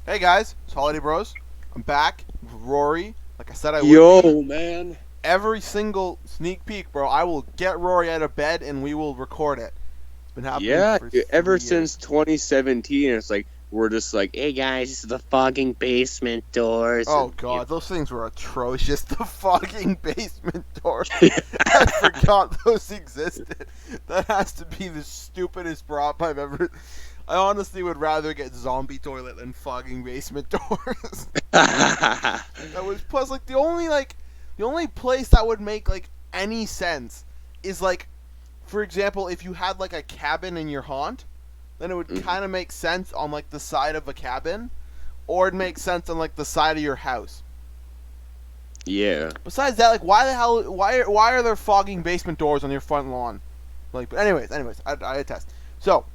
Hey guys, it's Holiday Bros. I'm back with Rory. Like I said, I would be. Yo, man. Every single sneak peek, bro. I will get Rory out of bed and we will record it. It's been happening Yeah, for dude, ever 3 years. since 2017, it's like we're just like, hey guys, this is the fogging basement doors, Oh and god, those things were atrocious. The fogging basement doors. I forgot those existed. That has to be the stupidest prop I've ever. I honestly would rather get zombie toilet than fogging basement doors. That was plus the only place that would make like any sense is like, for example, if you had like a cabin in your haunt, then it would kind of make sense on like the side of a cabin, or it'd make sense on like the side of your house. yeah. Besides that, like why the hell why are there fogging basement doors on your front lawn? Like, but anyways, I attest. So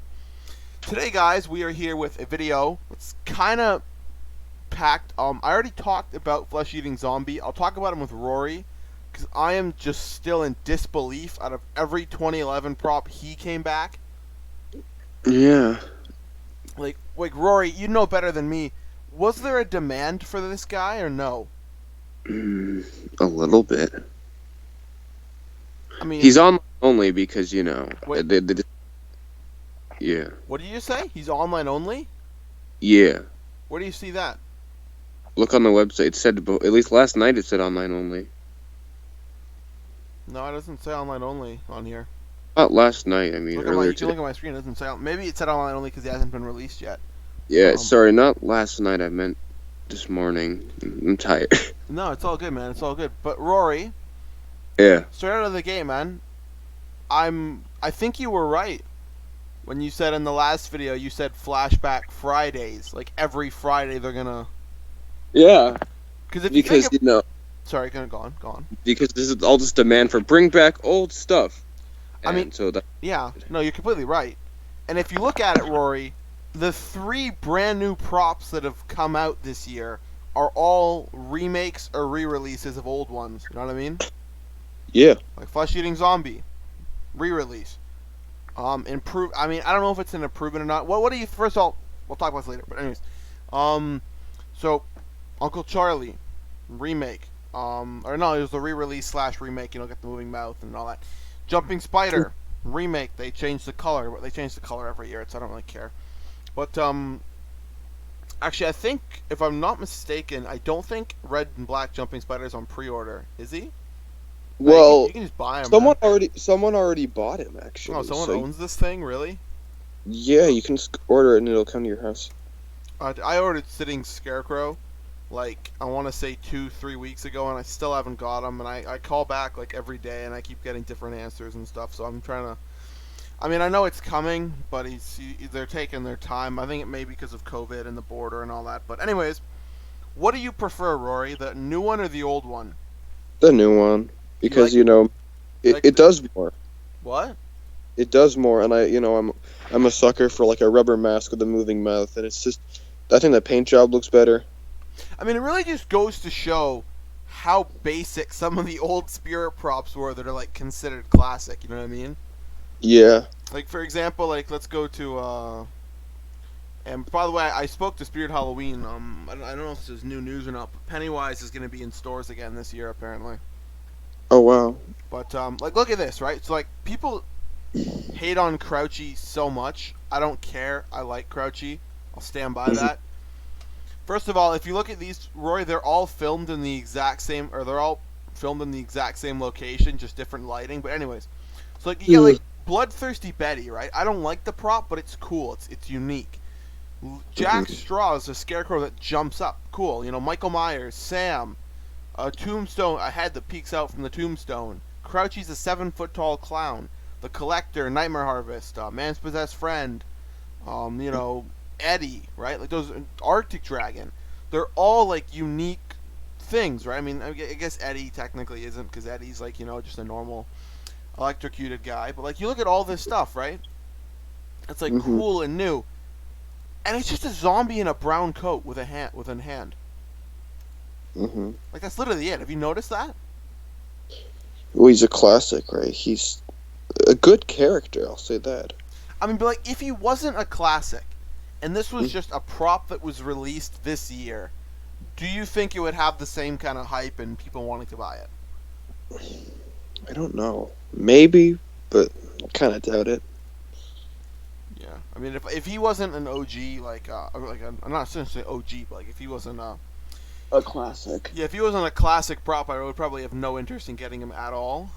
today, guys, we are here with a video. It's kind of packed. I already talked about flesh-eating zombie. I'll talk about him with Rory because I am just still in disbelief. Out of every 2011 prop, he came back. Yeah. Like Rory, you know better than me. Was there a demand for this guy or no? A little bit. I mean, He's on only because, wait, yeah. what did you say? He's online only? Yeah. Where do you see that? Look on the website. It said, at least last night it said online only. No, it doesn't say online only on here. Not last night, I mean, You earlier can today. look at my screen. It doesn't say. Maybe it said online only because he hasn't been released yet. Yeah, Um, sorry, not last night, I meant this morning. I'm tired. No, it's all good, man. It's all good. But Rory, Yeah. straight out of the gate, man. I think you were right when you said in the last video you said flashback Fridays. Like every Friday they're gonna. Yeah. Because if you Because, think sorry, go on. because this is all just demand for bring back old stuff. I mean, And so that Yeah, no, you're completely right. And if you look at it, Rory, the 3 brand new props that have come out this year are all remakes or re-releases of old ones. You know what I mean? yeah. Like Flesh Eating Zombie, re-release. Improve. I mean, I don't know if it's an improvement or not. What do you? First of all, we'll talk about this later. But anyways, so Uncle Charlie, remake. Or no, it was the re-release slash remake. You know, get the moving mouth and all that. Jumping Spider, remake. They changed the color. They change the color every year. So I don't really care. But actually, I think if I'm not mistaken, I don't think Red and Black Jumping Spider is on pre-order. Is he? No, Well, you can just buy him. someone already bought him actually. Oh, someone so, owns this thing, really? yeah, you can order it and it'll come to your house. I ordered Sitting Scarecrow, like, I want to say 2-3 weeks ago, and I still haven't got them, and I call back, like, every day, and I keep getting different answers and stuff, so I'm trying to... I mean, I know it's coming, but they're taking their time. I think it may be because of COVID and the border and all that, but anyways, what do you prefer, Rory, the new one or the old one? The new one, because like it does more. What? It does more, and I'm a sucker for like a rubber mask with a moving mouth, and it's just I think the paint job looks better. I mean, it really just goes to show how basic some of the old spirit props were that are, like, considered classic, you know what I mean? Yeah. Like, for example, like, let's go to, and by the way, I spoke to Spirit Halloween. I don't know if this is new news or not, but Pennywise is going to be in stores again this year, apparently. Oh wow. But, like, look at this, right? So, like, people hate on Crouchy so much. I don't care. I like Crouchy. I'll stand by that. First of all, if you look at these, Roy, they're all filmed in the exact same, or they're all filmed in the exact same location, just different lighting. But anyways, so, like, you get, like, Bloodthirsty Betty, right? I don't like the prop, but it's cool. It's unique. Jack Straw is a scarecrow that jumps up. Cool. You know, Michael Myers, Sam, a tombstone, a head that peeks out from the tombstone. Crouchy's a 7-foot-tall clown. The Collector, Nightmare Harvest, Man's Possessed Friend, you know, Eddie, right? Like those, Arctic Dragon. They're all, like, unique things, right? I mean, I guess Eddie technically isn't, because Eddie's, like, you know, just a normal electrocuted guy, but, like, you look at all this stuff, right? It's, like, cool and new, and it's just a zombie in a brown coat with a hand. Like, that's literally it. Have you noticed that? Well, he's a classic, right? He's a good character, I'll say that. I mean, but, like, if he wasn't a classic, and this was just a prop that was released this year, do you think it would have the same kind of hype and people wanting to buy it? I don't know. Maybe, but I kind of doubt it. Yeah, I mean, if he wasn't an OG, I'm not saying OG, but like if he wasn't A classic. yeah, if he wasn't a classic prop, I would probably have no interest in getting him at all.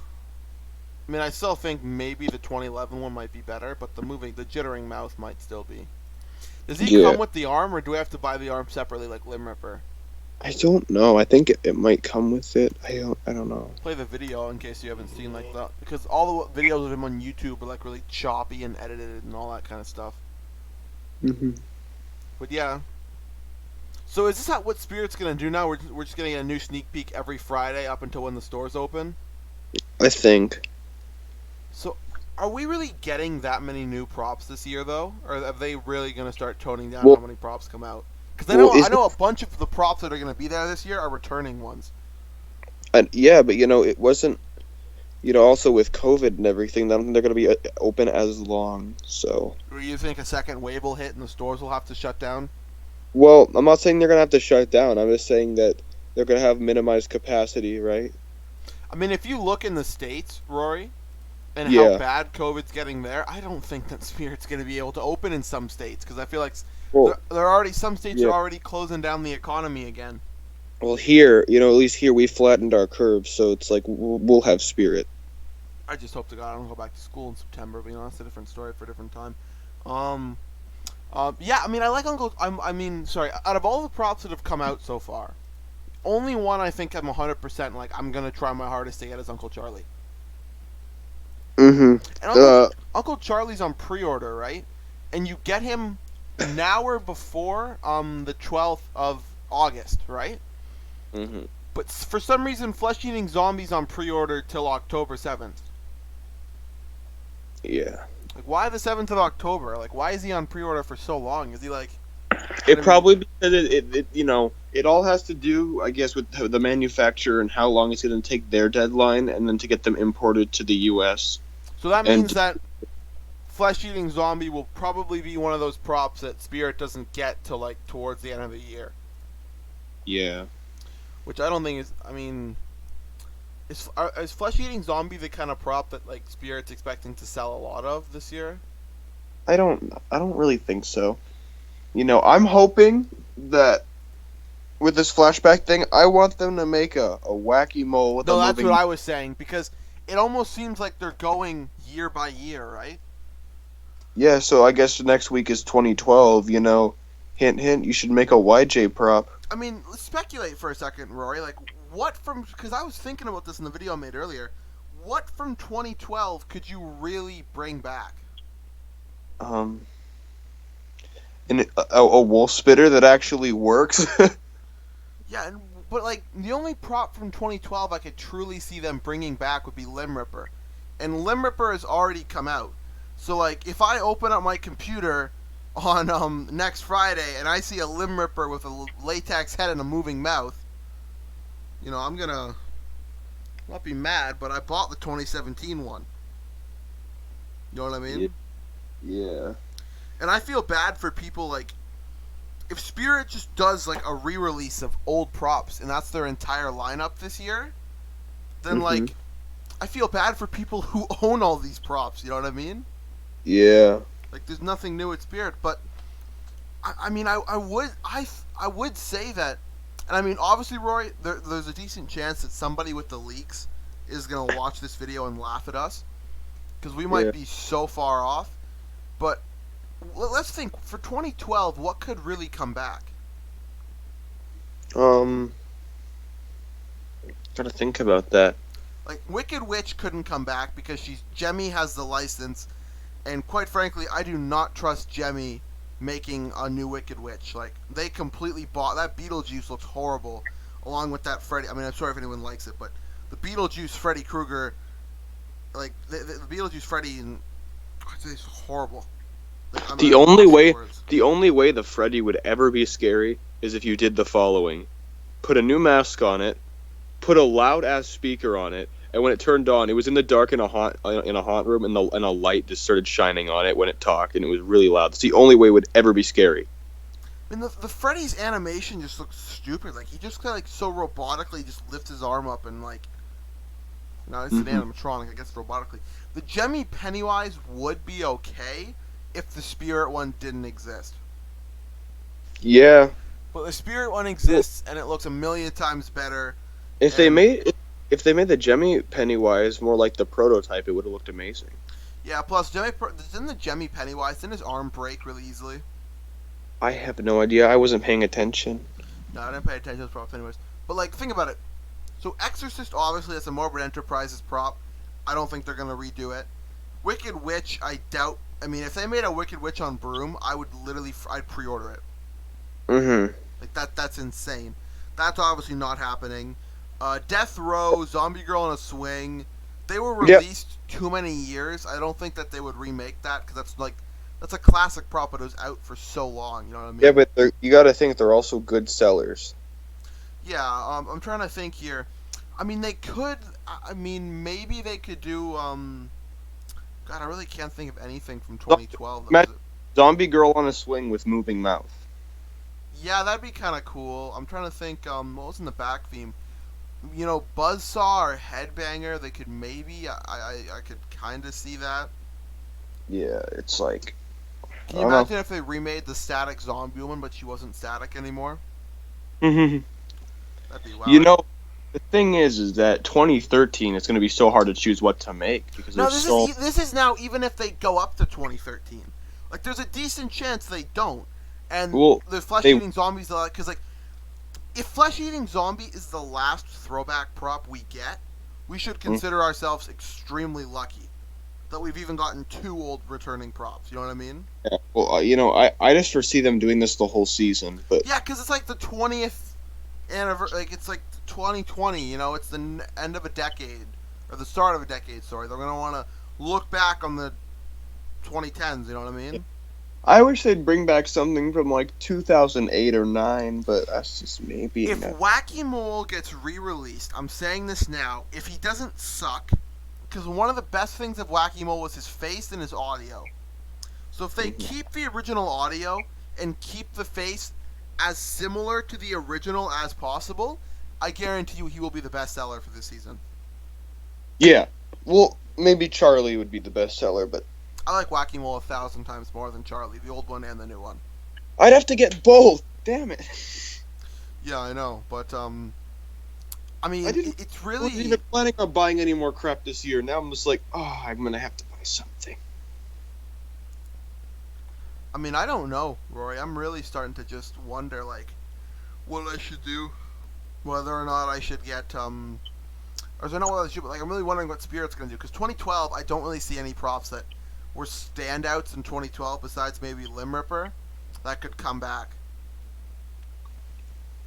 I mean, I still think maybe the 2011 one might be better, but the jittering mouth might still be. Does he Yeah. come with the arm, or do I have to buy the arm separately, like Limb Ripper? I don't know. I think it might come with it. I don't know. Play the video in case you haven't seen like that, because all the videos of him on YouTube are like really choppy and edited and all that kind of stuff. Hmm. But yeah. So is this what Spirit's gonna do now? We're just gonna get a new sneak peek every Friday up until when the stores open. I think. So, are we really getting that many new props this year, though, or are they really going to start toning down Well- how many props come out? Because I Well, know a bunch of the props that are going to be there this year are returning ones. Yeah, but it wasn't. Also with COVID and everything, I don't think they're going to be open as long. So. Or you think a second wave will hit and the stores will have to shut down? Well, I'm not saying they're going to have to shut down. I'm just saying that they're going to have minimized capacity, right? I mean, if you look in the States, Rory, and Yeah. how bad COVID's getting there, I don't think that Spirit's going to be able to open in some states, because I feel like Well, some states yeah. are already closing down the economy again. Well, here, at least here we flattened our curves, so it's like we'll have Spirit. I just hope to God I don't go back to school in September. But that's a different story for a different time. Yeah, I mean, I like Uncle. Sorry. Out of all the props that have come out so far, only one I think I'm 100% like I'm gonna try my hardest to get is Uncle Charlie. Mm-hmm. And Uncle Charlie's on pre-order, right? And you get him now or before the 12th of August, right? Mm-hmm. But for some reason, Flesh Eating Zombies on pre-order till October 7th. Yeah. Like, why the 7th of October? Like, why is he on pre-order for so long? Is he like... It probably because it all has to do, I guess, with the manufacturer and how long it's going to take their deadline, and then to get them imported to the U.S. So that means that Flesh Eating Zombie will probably be one of those props that Spirit doesn't get till like towards the end of the year. Yeah. Which I don't think is. I mean, is Flesh Eating Zombie the kind of prop that like Spirit's expecting to sell a lot of this year? I don't really think so. I'm hoping that with this flashback thing, I want them to make a wacky mole with No, a that's moving... what I was saying, because it almost seems like they're going year by year, right? Yeah, so I guess next week is 2012, hint, hint, you should make a YJ prop. I mean, let's speculate for a second, Rory. Like, what from... Because I was thinking about this in the video I made earlier. What from 2012 could you really bring back? And a wolf spitter that actually works. Yeah, but like the only prop from 2012 I could truly see them bringing back would be Limb Ripper, and Limb Ripper has already come out. So like, if I open up my computer on next Friday and I see a Limb Ripper with a latex head and a moving mouth, I'm gonna not be mad, but I bought the 2017 one. You know what I mean? Yeah. And I feel bad for people like, if Spirit just does like a re-release of old props and that's their entire lineup this year, then like, I feel bad for people who own all these props. You know what I mean? Yeah. Like, there's nothing new at Spirit, but I mean, I would say that, and I mean, obviously, Rory, there's a decent chance that somebody with the leaks is gonna watch this video and laugh at us, because we might be so far off. But let's think, for 2012, what could really come back? Gotta think about that. Like, Wicked Witch couldn't come back because Jemmy has the license, and quite frankly, I do not trust Jemmy making a new Wicked Witch. Like, they completely bought... That Beetlejuice looks horrible, along with that Freddy... I mean, I'm sorry if anyone likes it, but the Beetlejuice Freddy Krueger... Like, the Beetlejuice Freddy... It's horrible. Like, The only way the Freddy would ever be scary is if you did the following. Put a new mask on it, put a loud-ass speaker on it, and when it turned on, it was in the dark in a haunt room, and a light just started shining on it when it talked, and it was really loud. It's the only way it would ever be scary. I mean, the Freddy's animation just looks stupid. Like he just kind of like so robotically just lifts his arm up and like. No, it's an animatronic. I guess robotically. The Jemmy Pennywise would be okay if the spirit one didn't exist. Yeah. But the spirit one exists, and it looks a million times better. If they made the Jemmy Pennywise more like the prototype, it would have looked amazing. Yeah. Plus, didn't the Jemmy Pennywise didn't his arm break really easily? I have no idea. I wasn't paying attention. No, I didn't pay attention to those props anyways. But like, think about it. So Exorcist obviously has a Morbid Enterprises prop. I don't think they're gonna redo it. Wicked Witch, I doubt. I mean, if they made a Wicked Witch on Broom, I'd pre-order it. Like that's insane. That's obviously not happening. Death Row, Zombie Girl in a Swing. They were released too many years. I don't think that they would remake that because that's a classic prop, but it was out for so long. You know what I mean? Yeah, but you got to think they're also good sellers. Yeah, I'm trying to think here. I mean, they could. I mean, maybe they could do. God, I really can't think of anything from 2012. Zombie Girl on a Swing with moving mouth. Yeah, that'd be kind of cool. I'm trying to think. What was in the back theme? You know, Buzzsaw or Headbanger. They could maybe. I could kind of see that. Yeah, it's like. Can you imagine if they remade the static zombie woman, but she wasn't static anymore? That'd be wild. You know, the thing is that 2013 it's going to be so hard to choose what to make because this is now even if they go up to 2013. Like, there's a decent chance they don't. And the flesh-eating zombies, because like, if flesh-eating zombie is the last throwback prop we get, we should consider ourselves extremely lucky that we've even gotten 2 old returning props. You know what I mean? Yeah. Well, you know, I just foresee them doing this the whole season, but yeah, because it's like the 20th anniversary. Like it's like 2020. You know, it's the end of a decade or the start of a decade. Sorry, they're gonna want to look back on the 2010s. You know what I mean? Yeah. I wish they'd bring back something from like 2008 or 9, but that's just maybe. If Wacky Mole gets re-released, I'm saying this now. If he doesn't suck, because one of the best things of Wacky Mole was his face and his audio. So if they keep the original audio and keep the face as similar to the original as possible, I guarantee you he will be the best seller for this season. Yeah. Well, maybe Charlie would be the best seller, but I like Wacky Mole 1,000 times more than Charlie, the old one and the new one. I'd have to get both. Damn it. Yeah, I know, but I mean, it's really. I wasn't even planning on buying any more crap this year. Now I'm just like, oh, I'm gonna have to buy something. I mean, I don't know, Rory. I'm really starting to just wonder, like, what I should do, whether or not I should get or is there no what I should? But like, I'm really wondering what Spirit's gonna do because 2012, I don't really see any props that were standouts in 2012 besides maybe Limb Ripper that could come back.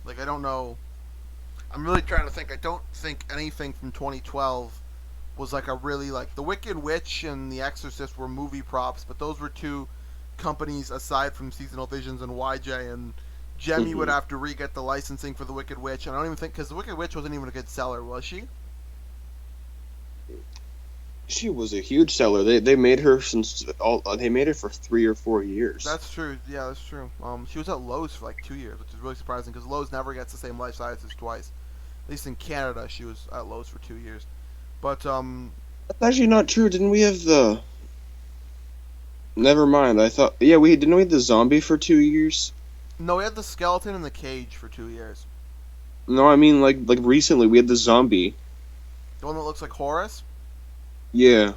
Like, I don't know. I'm really trying to think. I don't think anything from 2012 was like a really like the Wicked Witch and the Exorcist were movie props, but those were 2 companies aside from Seasonal Visions and YJ, and Jemmy would have to re-get the licensing for the Wicked Witch. And I don't even think because the Wicked Witch wasn't even a good seller, was she? She was a huge seller. They made her they made it for 3 or 4 years. That's true. Yeah, that's true. She was at Lowe's for like 2 years, which is really surprising because Lowe's never gets the same life sizes twice. At least in Canada, she was at Lowe's for 2 years. But that's actually not true. Didn't we have the? Never mind. I thought we have the zombie for 2 years. No, we had the skeleton in the cage for 2 years. No, I mean like recently we had the zombie. The one that looks like Horus. Yeah.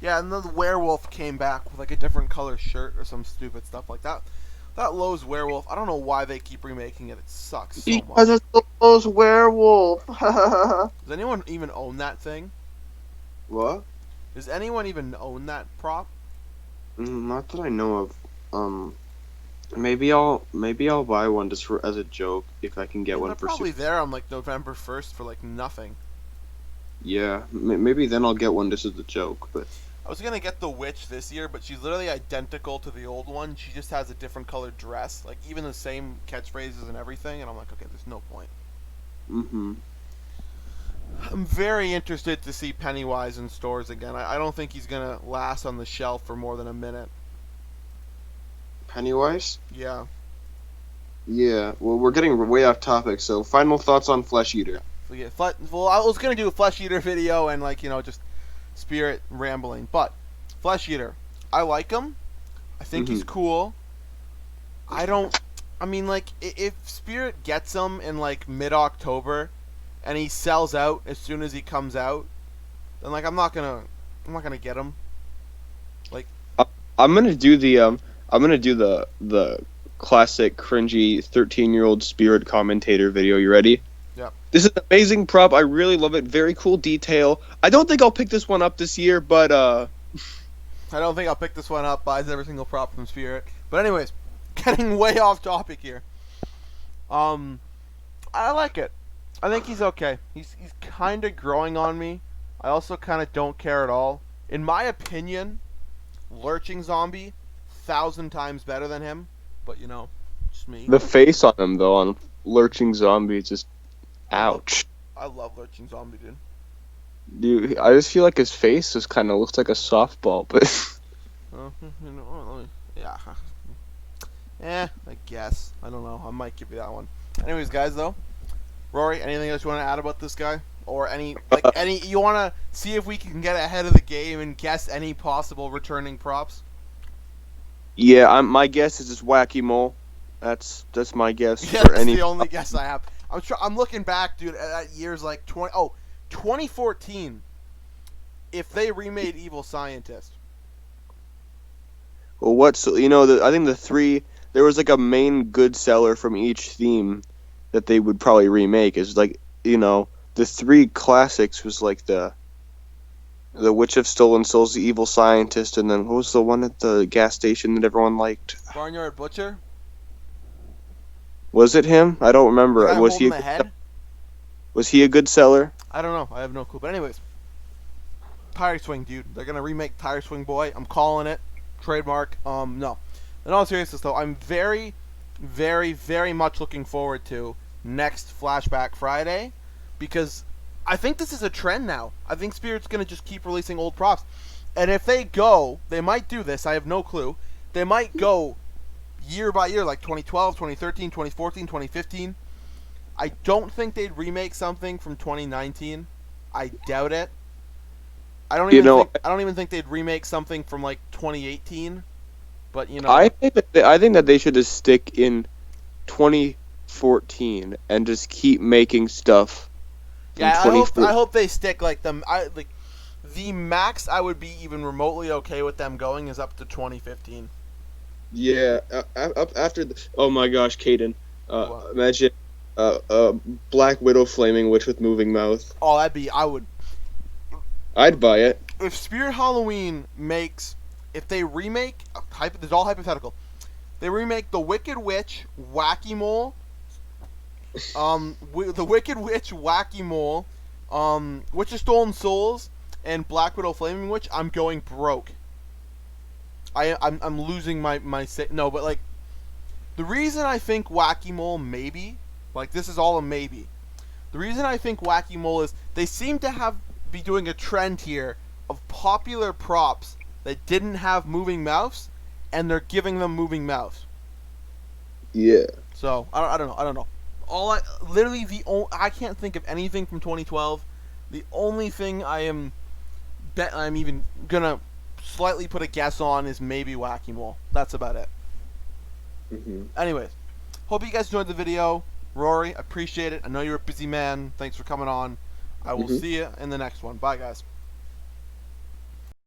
Yeah, and then the werewolf came back with like a different color shirt or some stupid stuff like that. That Lowe's werewolf, I don't know why they keep remaking it. It sucks so much. Because it's the Lowe's werewolf. Does anyone even own that thing? What? Does anyone even own that prop? Not that I know of. Maybe I'll buy one just as a joke if I can get one. They're probably there on like November 1st for like nothing. Yeah, maybe then I'll get one just as a joke, but. I was gonna get the witch this year, but she's literally identical to the old one. She just has a different colored dress, like even the same catchphrases and everything. And I'm like, okay, there's no point. I'm very interested to see Pennywise in stores again. I don't think he's gonna last on the shelf for more than a minute. Pennywise? Yeah. Yeah. Well, we're getting way off topic. So, final thoughts on Flesh Eater. So yeah, well, I was gonna do a Flesh Eater video and like just Spirit rambling, but Flesh Eater, I like him. I think he's cool. I don't. I mean, like, if Spirit gets him in like mid-October, and he sells out as soon as he comes out, then like I'm not gonna get him. Like, I'm gonna do the classic cringy 13-year-old Spirit commentator video. You ready? yeah. This is an amazing prop. I really love it. Very cool detail. I don't think I'll pick this one up this year, but I don't think I'll pick this one up. Buys every single prop from Spirit. But anyways, getting way off topic here. I like it. I think he's okay. He's kind of growing on me. I also kind of don't care at all. In my opinion, Lurching Zombie, 1,000 times better than him. But just me. the face on him though on Lurching Zombie is just ouch. I love Lurching Zombie, dude. Dude, I just feel like his face just kind of looks like a softball, but Yeah. I guess. I don't know. I might give you that one. Anyways, guys, though, Rory, anything else you want to add about this guy, or any you want to see if we can get ahead of the game and guess any possible returning props? yeah, my guess is just Wacky Mole. That's my guess Yeah, for that's any. the only guess I have. I'm looking back, dude, at years like 2014. If they remade Evil Scientist. Well, I think the three there was like a main good seller from each theme that they would probably remake. Is like the three classics was like the Witch of Stolen Souls, the Evil Scientist, and then what was the one at the gas station that everyone liked? Barnyard Butcher? Was it him? I don't remember. The guy Was he holding the head? Was he a good seller? I don't know. I have no clue. But anyways, Tire Swing, dude. They're gonna remake Tire Swing Boy. I'm calling it. Trademark. No. In all seriousness, though, I'm very, very, very much looking forward to next Flashback Friday, because I think this is a trend now. I think Spirit's gonna just keep releasing old props, and if they might do this. I have no clue. They might go year by year, like 2012, 2013, 2014, 2015. I don't think they'd remake something from 2019. I doubt it. I don't even think they'd remake something from like 2018. But I think that they should just stick in 2014 and just keep making stuff. Yeah, I hope they stick like them. The max I would be even remotely okay with them going is up to 2015. Yeah, up after oh my gosh, Caden, imagine Black Widow Flaming Witch with moving mouth. Oh, I'd buy it. If Spirit Halloween makes, if they remake, this is all hypothetical. They remake the Wicked Witch, Wacky Mole, the Wicked Witch, Wacky Mole, Witch of Stolen Souls, and Black Widow Flaming Witch. I'm going broke. I'm losing my no, but like the reason I think Wacky Mole maybe, like this is all a maybe. The reason I think Wacky Mole is they seem to be doing a trend here of popular props that didn't have moving mouths, and they're giving them moving mouths. Yeah. So I don't know. I can't think of anything from 2012. The only thing I'm even gonna slightly put a guess on is maybe Wacky Mole. That's about it. Anyways, hope you guys enjoyed the video. Rory, appreciate it. I know you're a busy man. Thanks for coming on. I will see you in the next one. Bye, guys.